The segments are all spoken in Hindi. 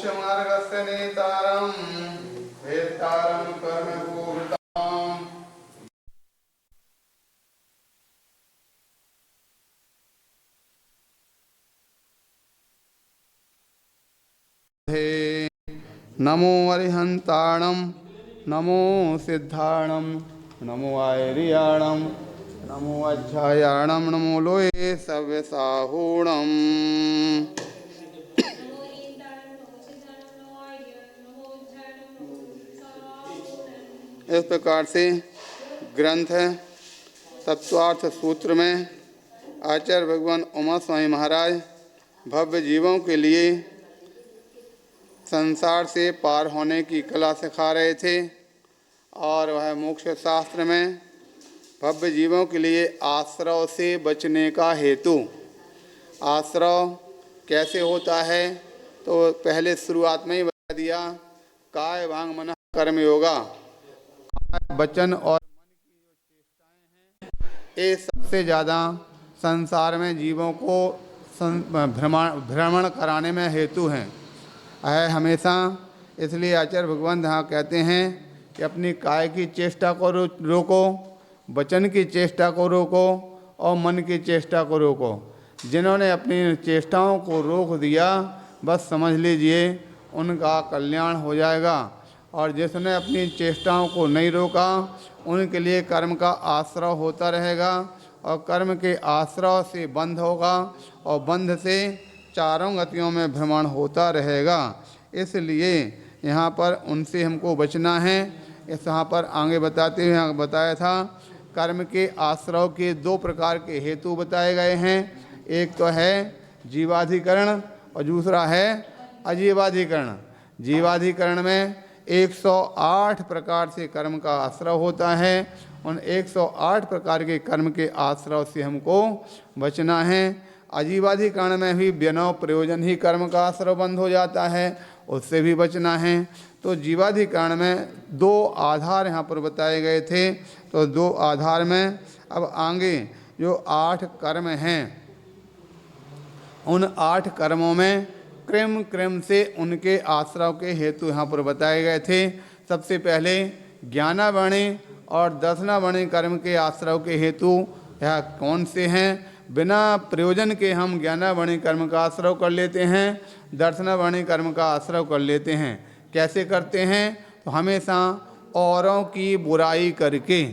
मोक्षमार्गस्य नेतारं वेत्तारं कर्मभूताम्। नमो अरिहंताणं नमो सिद्धाणं नमो आयर्याणं नमो अध्यायाणं नमो लोये सव्यसाहूणम्। इस प्रकार से ग्रंथ तत्वार्थ सूत्र में आचार्य भगवान उमा स्वामी महाराज भव्य जीवों के लिए संसार से पार होने की कला सिखा रहे थे और वह मोक्ष शास्त्र में भव्य जीवों के लिए आश्रव से बचने का हेतु, आश्रव कैसे होता है तो पहले शुरुआत में ही बता दिया, काय वांग मन कर्म योगा। काय वचन और मन की जो चेष्टाएं हैं ये सबसे ज़्यादा संसार में जीवों को भ्रमण कराने में हेतु हैं है हमेशा। इसलिए आचार्य भगवान यहाँ कहते हैं कि अपनी काय की चेष्टा को रोको, वचन की चेष्टा को रोको और मन की चेष्टा को रोको। जिन्होंने अपनी चेष्टाओं को रोक दिया बस समझ लीजिए उनका कल्याण हो जाएगा, और जिसने अपनी चेष्टाओं को नहीं रोका उनके लिए कर्म का आश्रय होता रहेगा और कर्म के आश्रय से बंध होगा और बंध से चारों गतियों में भ्रमण होता रहेगा। इसलिए यहाँ पर उनसे हमको बचना है। इस यहाँ पर आगे बताते हुए बताया था कर्म के आश्रय के दो प्रकार के हेतु बताए गए हैं। एक तो है जीवाधिकरण और दूसरा है अजीवाधिकरण। जीवाधिकरण में 108 प्रकार से कर्म का आश्रय होता है। उन 108 प्रकार के कर्म के आश्रय से हमको बचना है। अजीवाधिकरण में भी बिना प्रयोजन ही कर्म का आश्रय बंद हो जाता है, उससे भी बचना है। तो जीवाधिकरण में दो आधार यहाँ पर बताए गए थे। तो दो आधार में अब आगे जो 8 कर्म हैं उन 8 कर्मों में क्रम क्रम से उनके आश्रय के हेतु यहाँ पर बताए गए थे। सबसे पहले ज्ञानावणी और दर्शनावणी कर्म के आश्रय के हेतु यह कौन से हैं? बिना प्रयोजन के हम ज्ञानावणी कर्म का आश्रय कर लेते हैं, दर्शनावणी कर्म का आश्रय कर लेते हैं। कैसे करते हैं? तो हमेशा औरों की बुराई करके,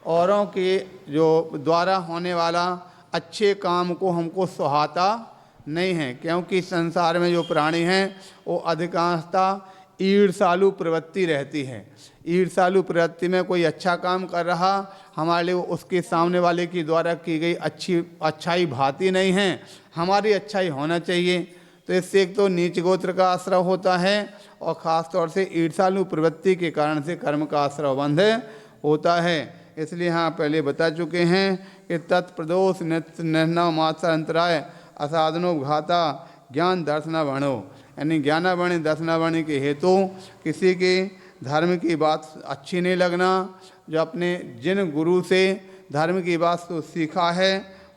औरों के जो द्वारा होने वाला अच्छे काम को हमको सुहाता नहीं है, क्योंकि संसार में जो प्राणी हैं वो अधिकांशतः ईर्षालु प्रवृत्ति रहती है। ईर्षालु प्रवृत्ति में कोई अच्छा काम कर रहा, हमारे लिए उसके सामने वाले की द्वारा की गई अच्छाई भाती नहीं है, हमारी अच्छाई होना चाहिए। तो इससे एक तो नीच गोत्र का आश्रय होता है और ख़ास तौर से ईर्षालु प्रवृत्ति के कारण से कर्म का आश्रय बंध होता है। इसलिए हाँ पहले बता चुके हैं कि तत्प्रदोष निर्णव मात्र अंतराय असाधनो घाता ज्ञान दर्शनावणो, यानी ज्ञानावणी दर्शनावणी के हेतु किसी के धर्म की बात अच्छी नहीं लगना, जो अपने जिन गुरु से धर्म की बात तो सीखा है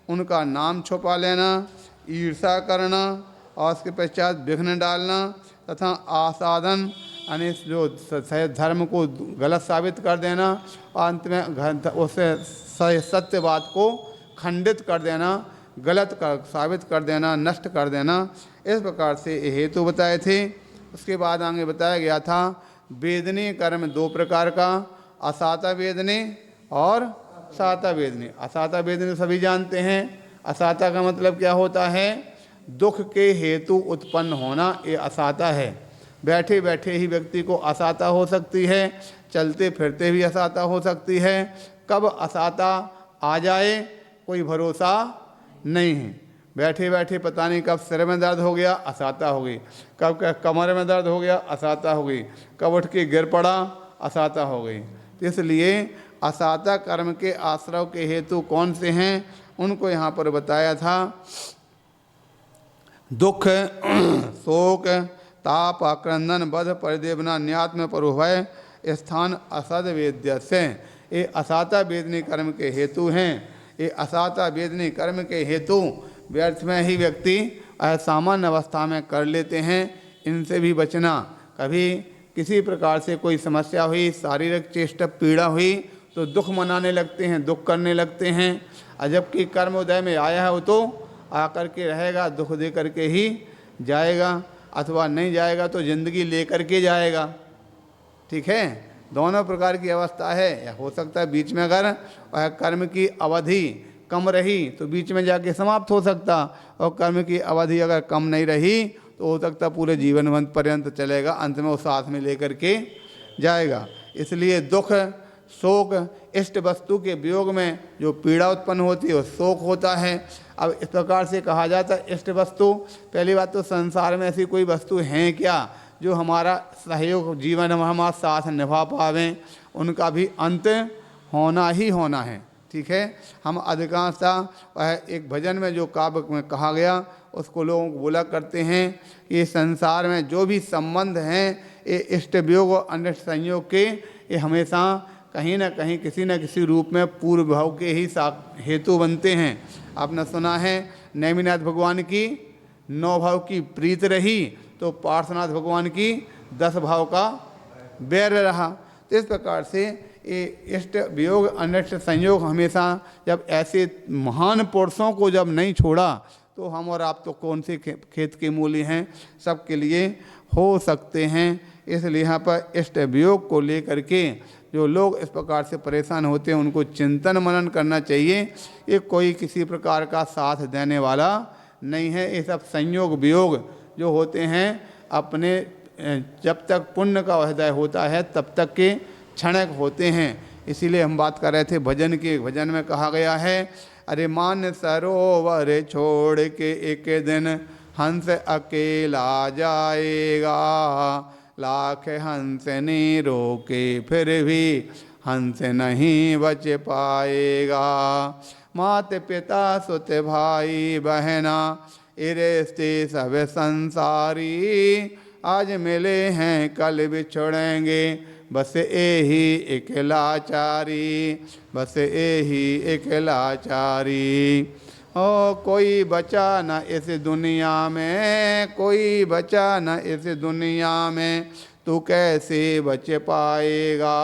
उनका नाम छुपा लेना, ईर्षा करना और उसके पश्चात विघ्न डालना तथा आसाधन यानी जो धर्म को गलत साबित कर देना और अंत में उससे सत्य बात को खंडित कर देना, गलत साबित कर देना, नष्ट कर देना। इस प्रकार से ये हेतु बताए थे। उसके बाद आगे बताया गया था वेदनी कर्म 2 प्रकार का, असाता वेदनी और साता वेदनी। असाता वेदनी सभी जानते हैं। असाता का मतलब क्या होता है? दुख के हेतु उत्पन्न होना, ये असाता है। बैठे बैठे ही व्यक्ति को असाता हो सकती है, चलते फिरते भी असाता हो सकती है। कब असाता आ जाए कोई भरोसा नहीं है। बैठे बैठे पता नहीं कब सिर में दर्द हो गया, असाता हो गई, कब कमर में दर्द हो गया, असाता हो गई, कब उठ के गिर पड़ा, असाता हो गई। इसलिए असाता कर्म के आश्रय के हेतु कौन से हैं उनको यहाँ पर बताया था। दुख, शोक, ताप, आक्रंदन, बध, परिदेवना, न्यात्म परोभय स्थान असद वेद्य से, ये असाता वेदनी कर्म के हेतु हैं। ये असाता वेदनी कर्म के हेतु व्यर्थ में ही व्यक्ति सामान्य अवस्था में कर लेते हैं। इनसे भी बचना। कभी किसी प्रकार से कोई समस्या हुई, शारीरिक चेष्टा पीड़ा हुई तो दुख मनाने लगते हैं, दुख करने लगते हैं। और जबकि कर्म उदय में आया है वो तो आकर के रहेगा, दुख दे करके ही जाएगा, अथवा नहीं जाएगा तो ज़िंदगी ले करके जाएगा। ठीक है, दोनों प्रकार की अवस्था है। या हो सकता है बीच में अगर वह कर्म की अवधि कम रही तो बीच में जाके समाप्त हो सकता, और कर्म की अवधि अगर कम नहीं रही तो हो सकता पूरे जीवन पर्यंत चलेगा, अंत में वो साथ में लेकर के जाएगा। इसलिए दुख, शोक, इष्ट वस्तु के वियोग में जो पीड़ा उत्पन्न होती है वो शोक होता है। अब इस प्रकार से कहा जाता है इष्ट वस्तु, पहली बात तो संसार में ऐसी कोई वस्तु हैं क्या जो हमारा सहयोग जीवन में हमारा साथ निभा पावें, उनका भी अंत होना ही होना है। ठीक है, हम अधिकांशतः वह एक भजन में जो काव्य में कहा गया उसको लोगों को बोला करते हैं, ये संसार में जो भी संबंध हैं ये इष्ट वियोग और अनिष्ट संयोग के, ये हमेशा कहीं ना कहीं किसी न किसी रूप में पूर्व भाव के ही हेतु बनते हैं। आपने सुना है नेमिनाथ भगवान की 9 भाव की प्रीत रही तो पार्श्वनाथ भगवान की 10 भाव का बैर रहा। तो इस प्रकार से ये इष्ट वियोग अनिष्ट संयोग हमेशा, जब ऐसे महान पुरुषों को जब नहीं छोड़ा तो हम और आप तो कौन से खेत के मूली हैं, सबके लिए हो सकते हैं। इसलिए यहाँ पर इष्ट वियोग को लेकर के जो लोग इस प्रकार से परेशान होते हैं उनको चिंतन मनन करना चाहिए। ये कोई किसी प्रकार का साथ देने वाला नहीं है। ये सब संयोग वियोग जो होते हैं अपने जब तक पुण्य का हृदय होता है तब तक के क्षणिक होते हैं। इसीलिए हम बात कर रहे थे भजन की, भजन में कहा गया है, अरे मान सरोवर छोड़ के एक दिन हंस अकेला जाएगा, लाख हंस नहीं रोके फिर भी हंस नहीं बच पाएगा। मात पिता सुत भाई बहना ये रिश्ते सब संसारी, आज मिले हैं कल बिछड़ेंगे, बस यही एक लाचारी, बस यही एक लाचारी। ओ कोई बचा न इस दुनिया में, कोई बचा न इस दुनिया में, तू कैसे बच पाएगा,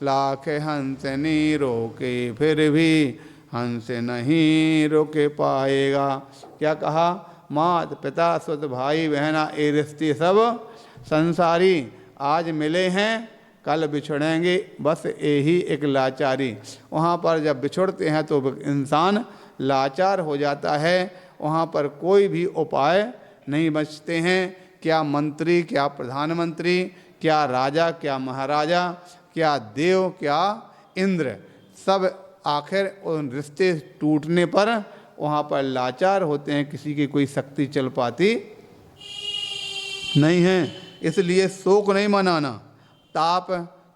लाख हंस नहीं रोके फिर भी हंस नहीं रोके पाएगा। क्या कहा, मात पिता सुत भाई बहना ये रिश्ते सब संसारी, आज मिले हैं कल बिछड़ेंगे, बस यही एक लाचारी। वहाँ पर जब बिछड़ते हैं तो इंसान लाचार हो जाता है, वहाँ पर कोई भी उपाय नहीं बचते हैं। क्या मंत्री, क्या प्रधानमंत्री, क्या राजा, क्या महाराजा, क्या देव, क्या इंद्र, सब आखिर उन रिश्ते टूटने पर वहाँ पर लाचार होते हैं, किसी की कोई शक्ति चल पाती नहीं है। इसलिए शोक नहीं मनाना, ताप,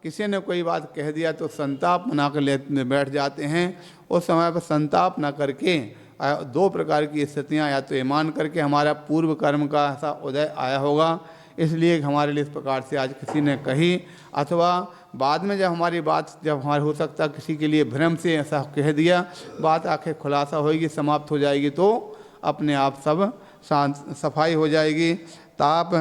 किसी ने कोई बात कह दिया तो संताप मना कर बैठ जाते हैं। उस समय पर संताप न करके 2 प्रकार की स्थितियाँ, या तो ये मान करके हमारा पूर्व कर्म का ऐसा उदय आया होगा इसलिए हमारे लिए इस प्रकार से आज किसी ने कही, अथवा बाद में जब हमारी बात, जब हमारे हो सकता किसी के लिए भ्रम से ऐसा कह दिया, बात आखिर खुलासा होगी, समाप्त हो जाएगी तो अपने आप सब सफाई हो जाएगी। ताप,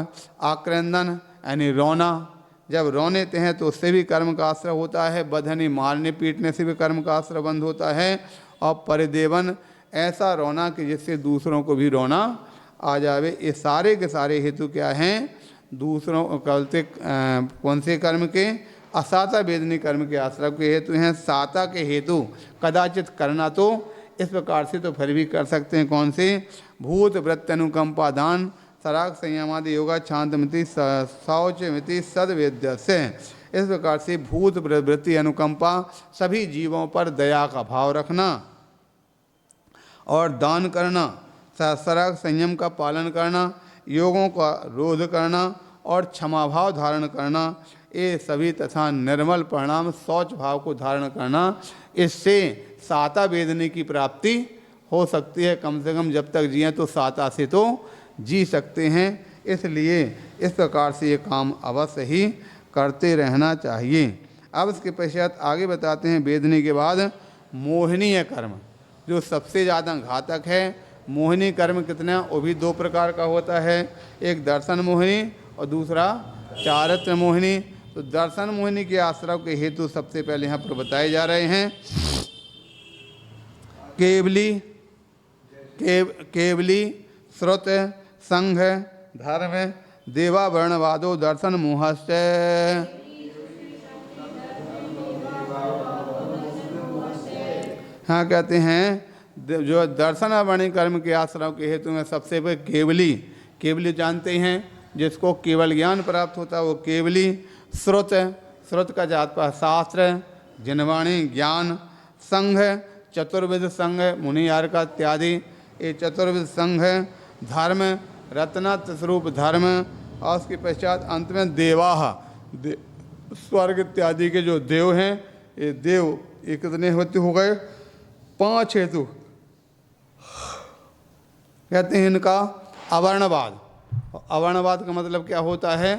आक्रंदन यानी रोना, जब रोने हैं तो उससे भी कर्म का आश्रय होता है। बधनी, मारने पीटने से भी कर्म का आश्रय बंद होता है। और परिदेवन, ऐसा रोना कि जिससे दूसरों को भी रोना आ जावे। ये सारे के सारे हेतु क्या हैं, दूसरों करते कौन से कर्म के, असाता वेदनी कर्म के आश्रय के हेतु हैं। साता के हेतु कदाचित करना तो इस प्रकार से तो फिर भी कर सकते हैं, कौन से, भूत वृत्ति अनुकंपा दान, सराग संयमादि योगा शांतमिति शौचमिति सदवेद्य से। इस प्रकार से भूत वृत्ति अनुकंपा, सभी जीवों पर दया का भाव रखना और दान करना, सराग संयम का पालन करना, योगों का रोध करना और क्षमा भाव धारण करना, ये सभी तथा निर्मल परिणाम शौच भाव को धारण करना, इससे साता वेदनी की प्राप्ति हो सकती है। कम से कम जब तक जिए तो साता से तो जी सकते हैं। इसलिए इस प्रकार से ये काम अवश्य ही करते रहना चाहिए। अब इसके पश्चात आगे बताते हैं वेदनी के बाद मोहनीय कर्म, जो सबसे ज़्यादा घातक है, मोहिनी कर्म कितना, वो भी दो प्रकार का होता है, एक दर्शन मोहिनी और दूसरा चारित्र मोहिनी। तो दर्शन मोहिनी के आश्रव के हेतु सबसे पहले यहाँ पर बताए जा रहे हैं केवली श्रुत संघ धर्म देवा वर्णवादो दर्शन मोहस्य। हाँ कहते हैं जो दर्शन वर्णी कर्म के आश्रव के हेतु में सबसे पहले केवली जानते हैं, जिसको केवल ज्ञान प्राप्त होता है वो केवली। श्रुत का जात पर शास्त्र, जिनवाणी ज्ञान, संघ चतुर्विध संघ मुनियार का इत्यादि, ये चतुर्विध संघ, धर्म रत्नात् स्वरूप धर्म, और उसके पश्चात अंत में देवाह स्वर्ग इत्यादि के जो देव हैं, ये देव ये कितने होते हो गए, 5 हेतु कहते हैं इनका अवर्णवाद। अवर्णवाद का मतलब क्या होता है,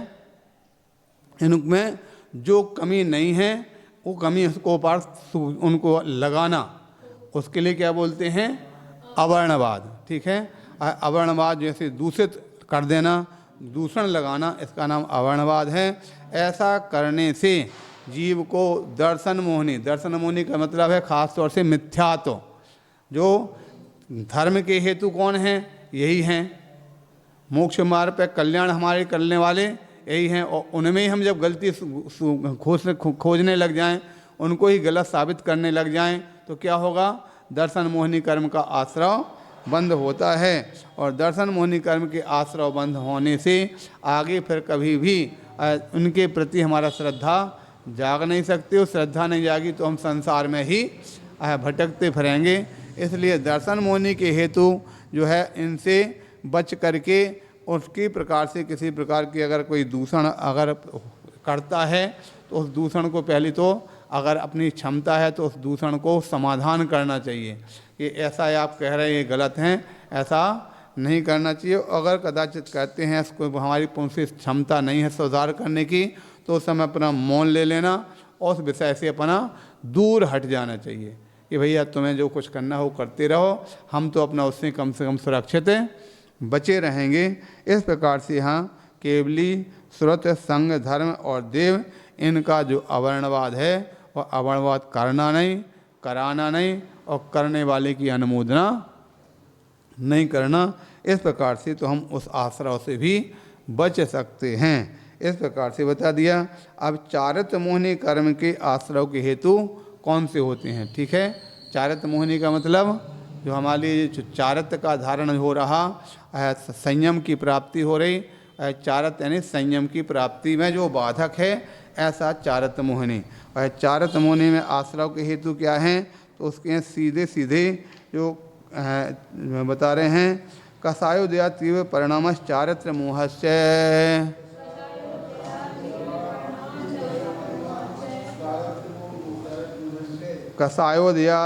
इनमें जो कमी नहीं है वो कमी उसको पार उनको लगाना, उसके लिए क्या बोलते हैं अवर्णवाद। ठीक है, अवर्णवाद जैसे दूषित कर देना, दूषण लगाना, इसका नाम अवर्णवाद है। ऐसा करने से जीव को दर्शन मोहिनी का मतलब है खास तौर से मिथ्यात्व। जो धर्म के हेतु कौन हैं, यही हैं, मोक्ष मार्ग पे कल्याण हमारे करने वाले यही हैं, और उनमें ही हम जब गलती खोजने लग जाएं, उनको ही गलत साबित करने लग जाएं, तो क्या होगा, दर्शन मोहिनी कर्म का आश्रव बंद होता है। और दर्शन मोहिनी कर्म के आश्रव बंद होने से आगे फिर कभी भी उनके प्रति हमारा श्रद्धा जाग नहीं सकती। उस श्रद्धा नहीं जागी तो हम संसार में ही भटकते फिरेंगे। इसलिए दर्शन मोहिनी के हेतु जो है इनसे बच करके उसकी प्रकार से किसी प्रकार की अगर कोई दूषण अगर करता है तो उस दूषण को पहले तो अगर अपनी क्षमता है तो उस दूषण को समाधान करना चाहिए कि ऐसा आप कह रहे हैं ये गलत हैं, ऐसा नहीं करना चाहिए। अगर कदाचित कहते हैं इसको हमारी पूरी क्षमता नहीं है सुधार करने की, तो उस समय अपना मौन ले लेना और उस विषय से अपना दूर हट जाना चाहिए कि भैया तुम्हें जो कुछ करना हो करते रहो, हम तो अपना उससे कम सुरक्षित बचे रहेंगे। इस प्रकार से यहाँ केवली श्रुत संग धर्म और देव इनका जो अवर्णवाद है और अवर्णवाद करना नहीं, कराना नहीं और करने वाले की अनुमोदना नहीं करना। इस प्रकार से तो हम उस आश्रव से भी बच सकते हैं। इस प्रकार से बता दिया। अब चारित्र मोहिनी कर्म के आश्रव के हेतु कौन से होते हैं। ठीक है, चारित्र मोहिनी का मतलब जो हमारी जो चारित्र का धारण हो रहा, संयम की प्राप्ति हो रही, चारित्र यानी संयम की प्राप्ति में जो बाधक है, ऐसा चारित्र मोहिनी। और चारित्र मोहिनी में आश्रव के हेतु क्या हैं, तो उसके सीधे सीधे जो बता रहे हैं, कसायोदया तीव्र परिणाम चारित्र मोहस्य। कसायोदया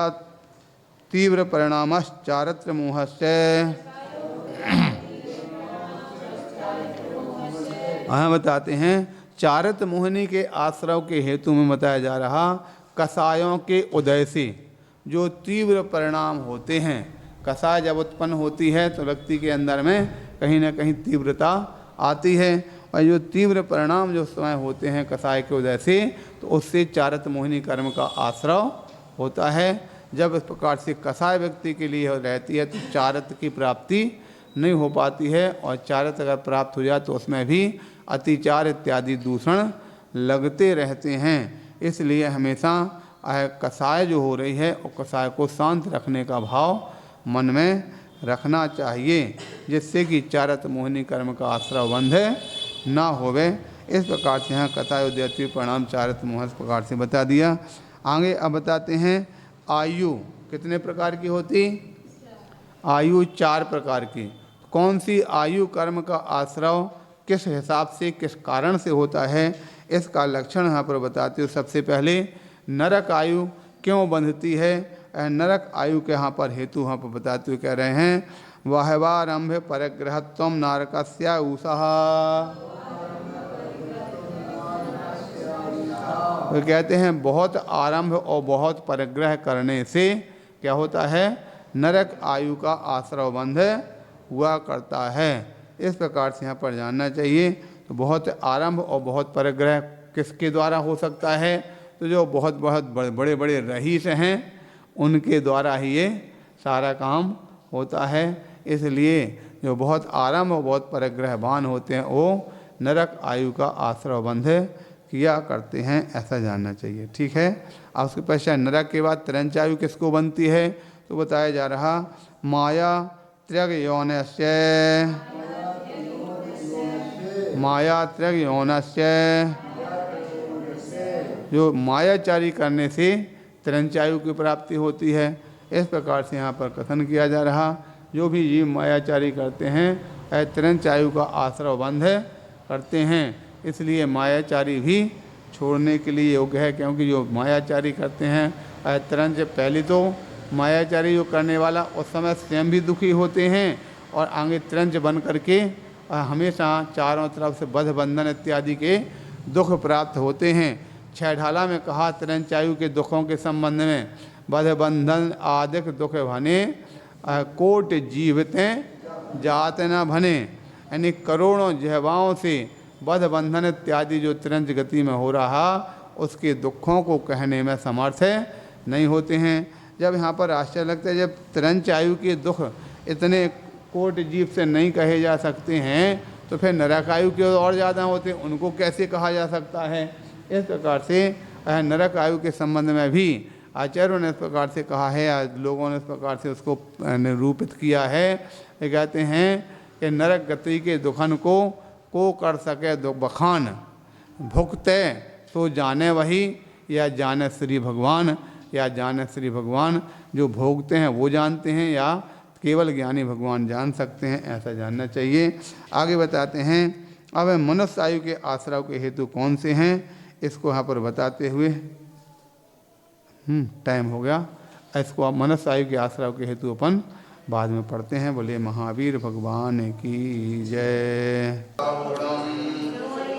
तीव्र परिणाम चारित्र मोहस्य। हाँ बताते हैं, चारित्र मोहिनी के आश्रव के हेतु में बताया जा रहा, कसायों के उदय से जो तीव्र परिणाम होते हैं, कसाय जब उत्पन्न होती है तो व्यक्ति के अंदर में कहीं ना कहीं तीव्रता आती है, और जो तीव्र परिणाम जो समय होते हैं कसाय के उदय से, तो उससे चारित्र मोहिनी कर्म का आश्रव होता है। जब इस प्रकार से कसाय व्यक्ति के लिए रहती है तो चारित्र की प्राप्ति नहीं हो पाती है, और चारित्र अगर प्राप्त हो जाए तो उसमें भी अतिचार इत्यादि दूषण लगते रहते हैं। इसलिए हमेशा कसाय जो हो रही है और कसाय को शांत रखने का भाव मन में रखना चाहिए, जिससे कि चारित्र मोहिनी कर्म का आश्रय बंध ना होवे। इस प्रकार से यहाँ कथायोद्यति परिणाम चारित्र मोह इस प्रकार से बता दिया। आगे अब बताते हैं आयु कितने प्रकार की होती। आयु 4 प्रकार की। कौन सी आयु कर्म का आश्रय किस हिसाब से किस कारण से होता है, इसका लक्षण यहाँ पर बताते हो। सबसे पहले नरक आयु क्यों बंधती है, नरक आयु के यहाँ पर हेतु यहाँ पर बताते हुए कह रहे हैं, वाहवारंभ परिग्रहत्व नारकस्य ऊषः। वो कहते हैं बहुत आरंभ और बहुत परिग्रह करने से क्या होता है, नरक आयु का आश्रव बंध हुआ करता है। इस प्रकार से यहाँ पर जानना चाहिए। तो बहुत आरंभ और बहुत परिग्रह किसके द्वारा हो सकता है? तो जो बहुत बहुत बड़े बड़े रईस हैं उनके द्वारा ही ये सारा काम होता है। इसलिए जो बहुत आरंभ और बहुत परिग्रहवान होते हैं वो नरक आयु का आश्रव बंध किया करते हैं, ऐसा जानना चाहिए। ठीक है। अब उसके पश्चात नरक के बाद तिरंच आयु किसको बनती है? तो बताया जा रहा माया त्र्यग यौनस्य, माया त्र्यग यौनस्य, जो मायाचारी करने से तिरंच आयु की प्राप्ति होती है। इस प्रकार से यहाँ पर कथन किया जा रहा जो भी जीव मायाचारी करते हैं तिरंच आयु का आश्रव बंध करते हैं। इसलिए मायाचारी भी छोड़ने के लिए योग्य है, क्योंकि जो मायाचारी करते हैं तिरंच, पहले तो मायाचारी जो करने वाला उस समय स्वयं भी दुखी होते हैं और आगे तिरंच बन करके हमेशा चारों तरफ से बद्ध बंधन इत्यादि के दुख प्राप्त होते हैं। छह ढाला में कहा तिरंच आयु के दुखों के संबंध में, बद्ध बंधन आदिक दुख भने कोट जीवतें जात न भने, यानी करोड़ों जहवाओं से बद्ध बंधन इत्यादि जो तिरंच गति में हो रहा उसके दुखों को कहने में समर्थ नहीं होते हैं। जब यहाँ पर आश्चर्य लगता है, जब तिरंच आयु के दुख इतने कोट जीव से नहीं कहे जा सकते हैं तो फिर नरक आयु के और ज़्यादा होते हैं, उनको कैसे कहा जा सकता है? इस प्रकार से नरक आयु के संबंध में भी आचार्यों ने इस प्रकार से कहा है, लोगों ने इस प्रकार से उसको निरूपित किया है। ये कहते हैं कि नरक गति के दुखन को कर सके दुख बखान, भुगते तो जाने वही, या जाने श्री भगवान, या जाने श्री भगवान। जो भोगते हैं वो जानते हैं या केवल ज्ञानी भगवान जान सकते हैं, ऐसा जानना चाहिए। आगे बताते हैं अब मनुष्य आयु के आश्रव के हेतु कौन से हैं, इसको यहाँ पर बताते हुए टाइम हो गया। इसको आप मनुष्य आयु के आश्रव के हेतु अपन बाद में पढ़ते हैं। बोले महावीर भगवान की जय।